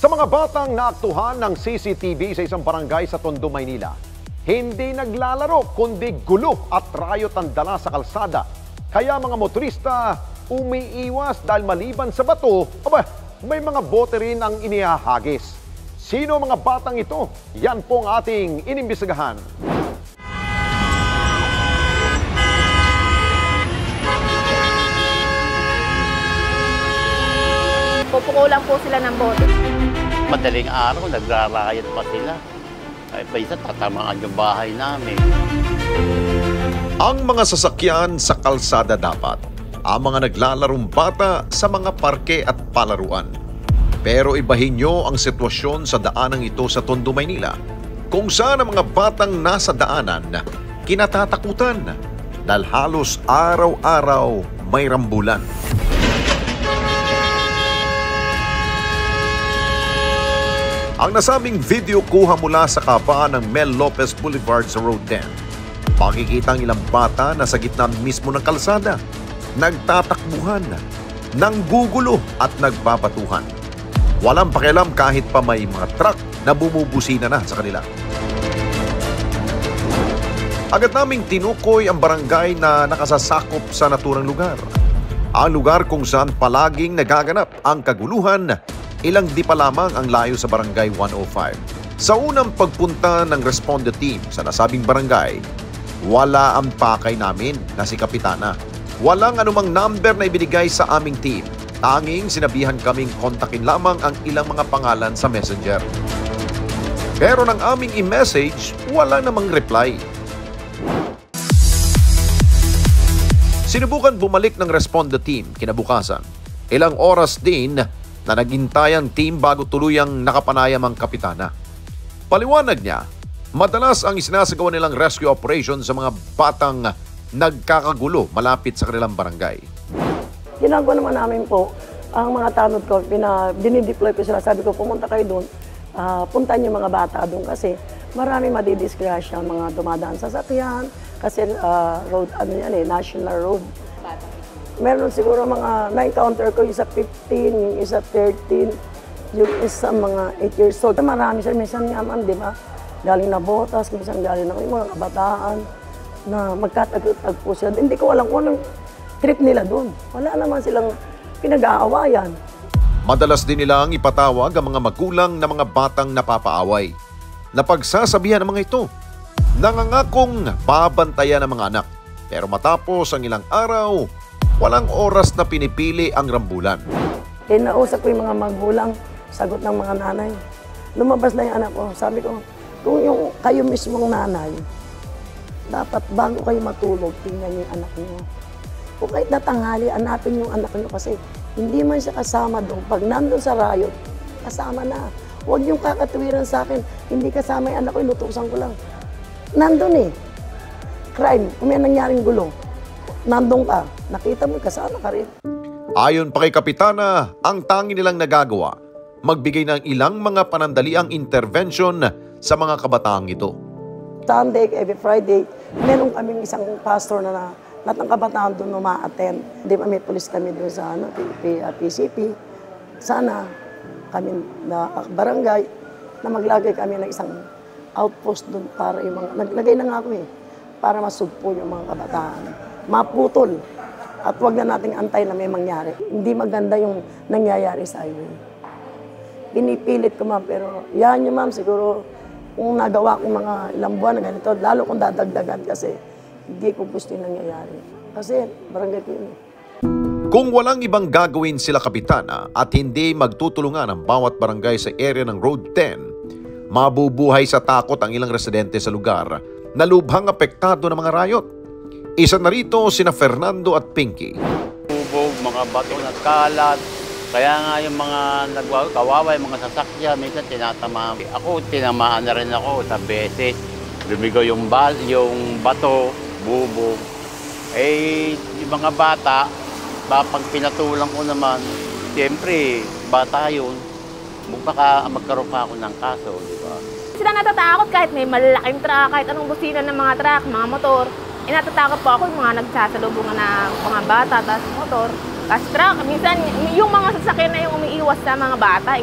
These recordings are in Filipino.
Sa mga batang naaktuhan ng CCTV sa isang barangay sa Tondo, Maynila, hindi naglalaro kundi gulo at riot ang dala sa kalsada. Kaya mga motorista umiiwas dahil maliban sa bato, may mga bote rin ang inihahagis. Sino mga batang ito? Yan po ang ating inimbestigahan. Pupukulan po sila ng bote. Madaling araw, nagrarayat pa sila. Ay, paisa tatamaan yung bahay namin. Ang mga sasakyan sa kalsada dapat, ang mga naglalarong bata sa mga parke at palaruan. Pero ibahin nyo ang sitwasyon sa daanang ito sa Tondo, Maynila, kung saan ang mga batang nasa daanan kinatatakutan dahil halos araw-araw may rambulan. Ang nasabing video kuha mula sa kapaan ng Mel Lopez Boulevard sa Road 10. Makikita ang ilang bata na sa gitna mismo ng kalsada, nagtatakbuhan, nanggugulo at nagbabatuhan. Walang pakialam kahit pa may mga truck na bumubusina na sa kanila. Agad naming tinukoy ang barangay na nakasasakop sa naturang lugar. Ang lugar kung saan palaging nagaganap ang kaguluhan. Ilang di pa lamang ang layo sa Barangay 105. Sa unang pagpunta ng responde team sa nasabing barangay, wala ang pakay namin na si Kapitana. Walang anumang number na ibinigay sa aming team. Tanging sinabihan kaming kontakin lamang ang ilang mga pangalan sa messenger. Pero nang aming i-message, wala namang reply. Sinubukan bumalik ng responde team kinabukasan. Ilang oras din na naghintay ang team bago tuluyang nakapanayam ang Kapitana. Paliwanag niya, madalas ang isinasagawa nilang rescue operation sa mga batang nagkakagulo malapit sa kanilang barangay. Ginagawa naman namin po, ang mga tanod ko, dinideploy ko sila. Sabi ko, pumunta kayo doon, puntahan yung mga bata doon kasi marami madidisgrasya ang mga dumadaan sa sasakyan kasi road, national road. Meron siguro mga na-encounter ko, yung isa 15, yung isa 13, yung isa mga 8 years old. Marami sila, minsan nga man, di ba? Galing na botas, minsan galing na yung mga kabataan na magkatagpo sila. Hindi ko alam kung anong trip nila doon. Wala naman silang pinag-aawayan. Madalas din nilang ipatawag ang mga magulang na mga batang napapaaway. Napagsasabihan ng mga ito, nangangakong babantayan ang mga anak. Pero matapos ang ilang araw, walang oras na pinipili ang rambulan. Kinausap ko yung mga magulang, sagot ng mga nanay. Lumabas na yung anak ko. Sabi ko, kung yung kayo mismong nanay, dapat bago kayo matulog, tingnan yung anak niyo. Kung kahit natanghali, hanapin yung anak niyo kasi hindi man siya kasama doon. Pag nandun sa riot, kasama na. Huwag yung kakatwiran sa akin, hindi kasama yung anak ko, inutusan ko lang. Nandun crime, kung may nangyaring gulo. Nandun ka, nakita mo, kasama ka rin. Ayon pa kay Kapitana, ang tangi nilang nagagawa, magbigay ng ilang mga panandaliang intervention sa mga kabataang ito. Sunday, every Friday, meron kaming isang pastor na lahat ng kabataan doon uma-attend. Di ba may pulis kami doon sa PCP. Sana kami na barangay na maglagay kami ng isang outpost doon para yung mga, naglagay na nga ako para masugpo yung mga kabataan. Maputol at wag na nating antay na may mangyari. Hindi maganda yung nangyayari sa highway. Pinipilit ko ma'am, pero yan yung ma'am, siguro kung nagawa ko mga ilang buwan na ganito, lalo kung dadagdagan kasi hindi ko gusto yung nangyayari. Kasi barangay ko yun. Kung walang ibang gagawin sila Kapitana at hindi magtutulungan ang bawat barangay sa area ng Road 10, mabubuhay sa takot ang ilang residente sa lugar na lubhang apektado ng mga riot. Isa na rito sina Fernando at Pinky. Bubog, mga bato na kalat. Kaya nga yung mga kawawa, yung mga sasakyan, minsan tinatamaan. Ako, tinamaan na rin ako sa beses. Lumigaw yung bato, bubog. Yung mga bata, pag pinatulang ko naman, siyempre, bata yun. Baka magkaroon pa ako ng kaso, di ba? Sila natatakot kahit may malalaking truck, kahit anong busina ng mga truck, mga motor. Natatakot po ako yung mga nagsasalubungan na mga bata, tapos motor, tapos truck. Minsan, yung mga sasakyan na yung umiiwas sa mga bata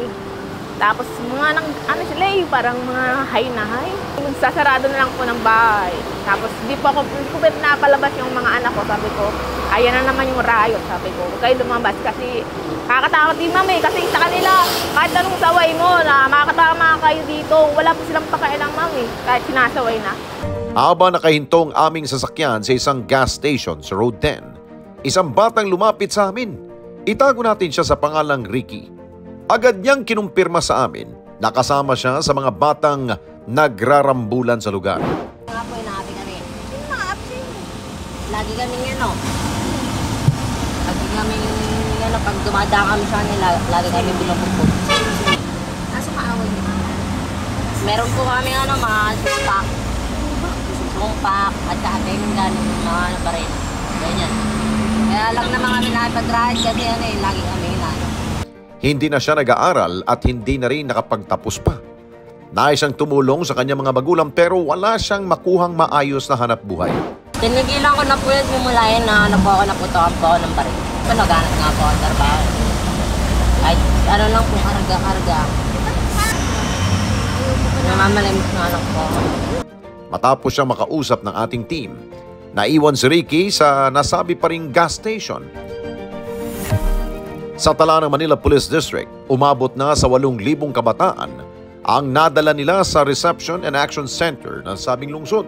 Tapos mga ano sila parang mga high na high. Magsasarado na lang po ng bahay. Tapos hindi ko pinapalabas yung mga anak ko. Sabi ko, ayan na naman yung riot. Sabi ko, huwag kayo lumabas kasi kakatakot din mami. Kasi sa kanila, kahit anong saway mo na makakatama kayo dito, wala po silang pakailang mami. Kahit sinasaway na. Habang nakahintong aming sasakyan sa isang gas station sa Road 10, isang batang lumapit sa amin. Itago natin siya sa pangalang Ricky. Agad niyang kinumpirma sa amin na kasama siya sa mga batang nagrarambulan sa lugar. Nga po, inahabi kami. Sino mga absent? Lagi kaming ano. Lagi kaming ano, pag dumadaan kami sa kanila, lagi kami binubukod. Nasa kaaway niyo? Meron po kami ano, mga sumpak, at saka ganyan ganon, mga ano pa rin. Ganyan. Kaya lang naman kami nakipag-ride kasi ano eh, lagi kami inano. Hindi na siya nag-aaral at hindi na rin nakapagtapos pa. Nais siyang tumulong sa kanyang mga magulang pero wala siyang makuhang maayos na hanap buhay. Tinigilan ko na po yun simula yun na ano po ako naputokan po ako ng baril. Naghanap nga po ako ng trabaho. Ay, ano lang po, karga-karga. Namamalimit na anak ko. Matapos siyang makausap ng ating team, naiwan si Ricky sa nasabi pa ring gas station. Sa tala ng Manila Police District, umabot na sa 8,000 kabataan ang nadala nila sa Reception and Action Center ng sabing lungsod.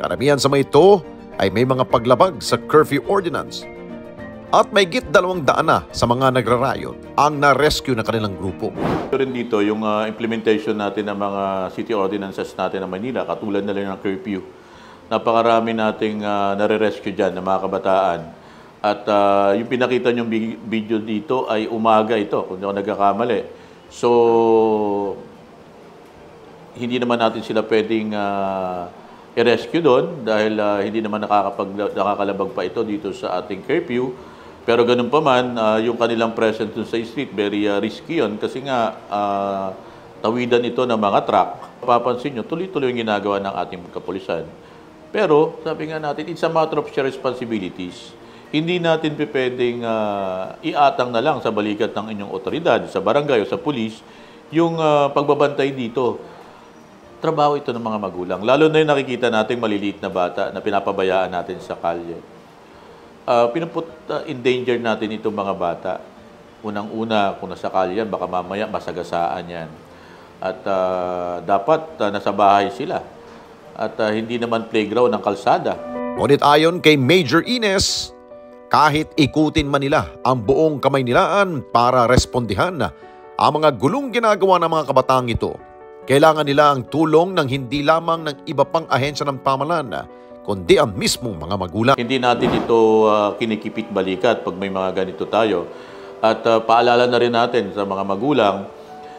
Karamihan sa mga ito ay may mga paglabag sa curfew ordinance. At may git 200 na sa mga nagrarayot ang na-rescue na kanilang grupo. Rin dito yung implementation natin ng mga city ordinances natin ng Manila, katulad na lang ng curfew. Napakarami nating nare-rescue dyan ng mga kabataan. At yung pinakita niyong video dito ay umaga ito, kung hindi ako nagkakamali. So, hindi naman natin sila pwedeng i-rescue doon dahil hindi naman nakakalabag pa ito dito sa ating curfew. Pero ganun pa man, yung kanilang presence dun sa street, very risky yun kasi nga tawidan ito ng mga truck. Papansin nyo, tuloy-tuloy yung ginagawa ng ating kapulisan. Pero, sabi nga natin, it's a matter of shared responsibilities. Hindi natin pwedeng iatang na lang sa balikat ng inyong otoridad, sa barangay o sa pulis, yung pagbabantay dito. Trabaho ito ng mga magulang. Lalo na yung nakikita natin maliliit na bata na pinapabayaan natin sa kalye. In danger natin itong mga bata. Unang-una, kung nasa kalye yan, baka mamaya masagasaan yan. At dapat nasa bahay sila. At hindi naman playground ng kalsada. Ngunit ayon kay Major Ines, kahit ikutin man nila ang buong Kamaynilaan para respondihan ang mga gulong ginagawa ng mga kabataang ito, kailangan nila ang tulong ng hindi lamang ng iba pang ahensya ng pamahalaan, kundi ang mismong mga magulang. Hindi natin ito kinikipit balikat pag may mga ganito tayo. At paalala na rin natin sa mga magulang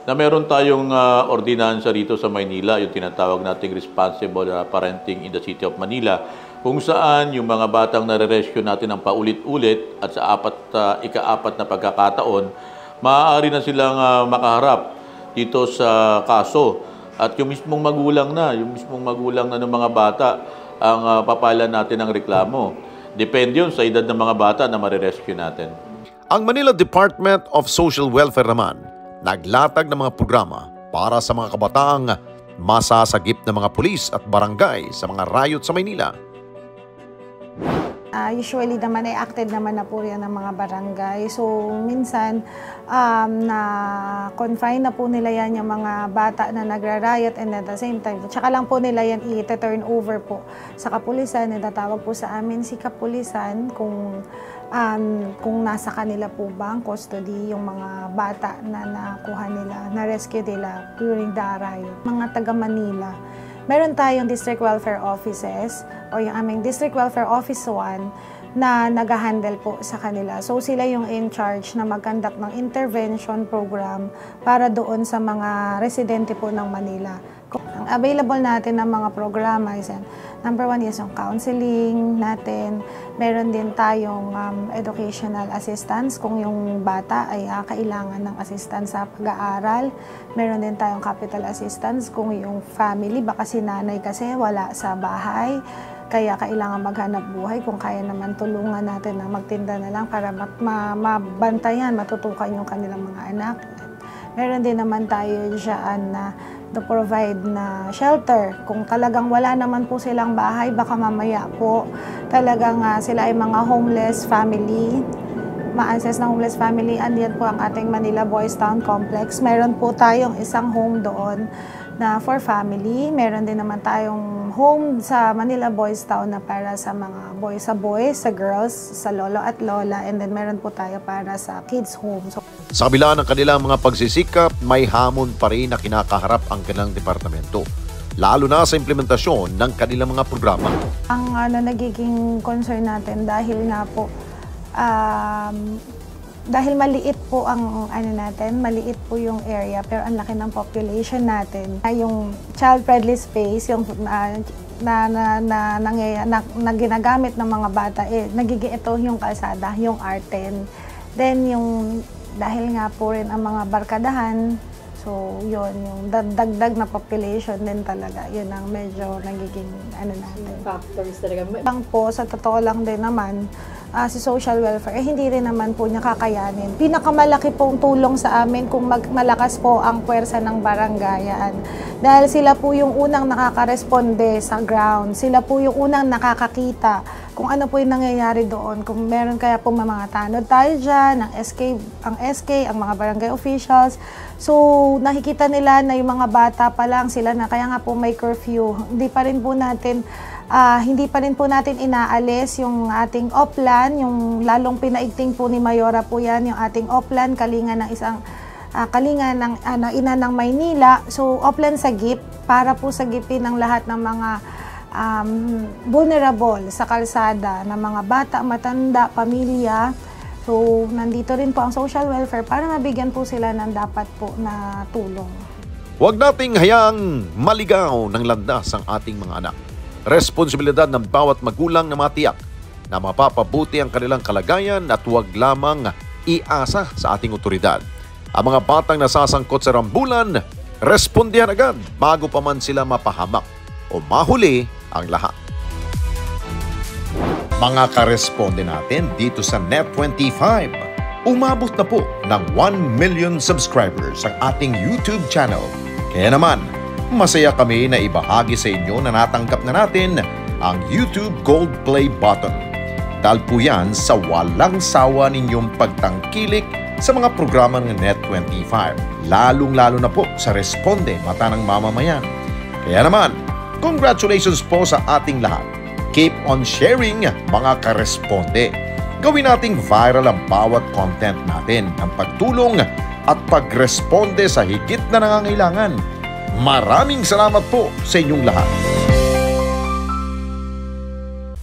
na meron tayong ordinansa rito sa Maynila, yung tinatawag nating Responsible Parenting in the City of Manila, kung saan yung mga batang nare-rescue natin ng paulit-ulit at sa ika-4 na pagkakataon, maaari na silang makaharap dito sa kaso. At yung mismong magulang na ng mga bata ang papalan natin ng reklamo. Depende yun sa edad ng mga bata na mare-rescue natin. Ang Manila Department of Social Welfare naman, naglatag ng mga programa para sa mga kabataang masasagip ng mga pulis at barangay sa mga riot sa Maynila. Usually naman ay acted naman na po yan ng mga barangay. So minsan na-confine na po nila yan yung mga bata na nagra-riot and at the same time, tsaka lang po nila yan i-turn over po sa kapulisan. Natatawag po sa amin si kapulisan kung nasa kanila po ba ang custody yung mga bata na nakuha nila, na-rescue nila during the riot. Mga taga Manila, meron tayong district welfare offices o yung aming district welfare office 1 na nag-handle po sa kanila. So sila yung in charge na mag-conduct ng intervention program para doon sa mga residente po ng Manila. Ang available natin ng mga programa is number 1 is yung counseling natin. Meron din tayong educational assistance kung yung bata ay kailangan ng assistance sa pag-aaral. Meron din tayong capital assistance kung yung family, baka si nanay kasi wala sa bahay, kaya kailangan maghanap buhay. Kung kaya naman tulungan natin na magtinda na lang para mabantayan, matutukan yung kanilang mga anak. Meron din naman tayo dyan na to provide na shelter. Kung talagang wala naman po silang bahay, baka mamaya po talagang sila ay mga homeless family, ma-access na homeless family. Andiyan po ang ating Manila Boys Town Complex. Meron po tayong isang home doon na for family. Meron din naman tayong home sa Manila Boys Town na para sa mga boys, sa girls, sa lolo at lola. And then meron po tayo para sa kids home. So, Sa kabila ng kanilang mga pagsisikap, may hamon pa rin na kinakaharap ang kanilang departamento, lalo na sa implementasyon ng kanilang mga programa. ang nagiging concern natin dahil nga po, dahil maliit po ang maliit po yung area pero ang laki ng population natin. Yung child-friendly space, yung na ginagamit ng mga bata, nagiging ito yung kalsada, yung R10. Then yung dahil nga po rin ang mga barkadahan, so yun, yung dagdag na population din talaga, yun ang medyo nagiging natin. Factors talaga. Lang po, sa totoo lang din naman, si social welfare, hindi rin naman po niya kakayanin. Pinakamalaki pong tulong sa amin kung malakas po ang puwersa ng barangayan. Dahil sila po yung unang nakakaresponde sa ground. Sila po yung unang nakakakita kung ano po yung nangyayari doon. Kung meron kaya po mga tanod tayo dyan, ang SK, ang mga barangay officials. So, nakikita nila na yung mga bata pa lang sila na, kaya nga po may curfew. Hindi pa rin po natin inaalis yung ating oplan, yung lalong pinaigting po ni Mayora po yan, yung ating oplan, kalinga ng ina ng Maynila. So, oplan sa GIP, para po sa gipin ng lahat ng mga vulnerable sa kalsada, na mga bata, matanda, pamilya. So, nandito rin po ang social welfare para mabigyan po sila ng dapat po na tulong. Huwag nating hayaang maligaw ng landas ang ating mga anak. Responsibilidad ng bawat magulang na matiyak na mapapabuti ang kanilang kalagayan at huwag lamang iasa sa ating otoridad. Ang mga batang nasasangkot sa rambulan, respondihan agad bago pa man sila mapahamak o mahuli ang lahat. Mga karesponde natin dito sa Net25, umabot na po ng 1 million subscribers ang ating YouTube channel. Kaya naman, masaya kami na ibahagi sa inyo na natanggap na natin ang YouTube Gold Play button. Dahil po yan sa walang sawa ninyong pagtangkilik sa mga programa ng Net25, lalong-lalo na po sa Responde Mata ng Mamamayan. Kaya naman, congratulations po sa ating lahat. Keep on sharing, mga karesponde. Gawin nating viral ang bawat content natin ng pagtulong at pagresponde sa higit na nangangailangan. Maraming salamat po sa inyong lahat.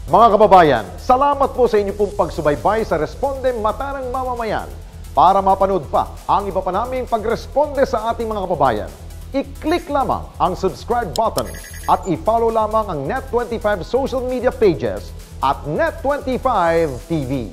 Mga kababayan, salamat po sa inyong pong pagsubaybay sa Responde Mata ng Mamamayan. Para mapanood pa ang iba pa naming pagresponde sa ating mga kababayan, i-click lamang ang subscribe button at i-follow lamang ang Net25 social media pages at Net25 TV.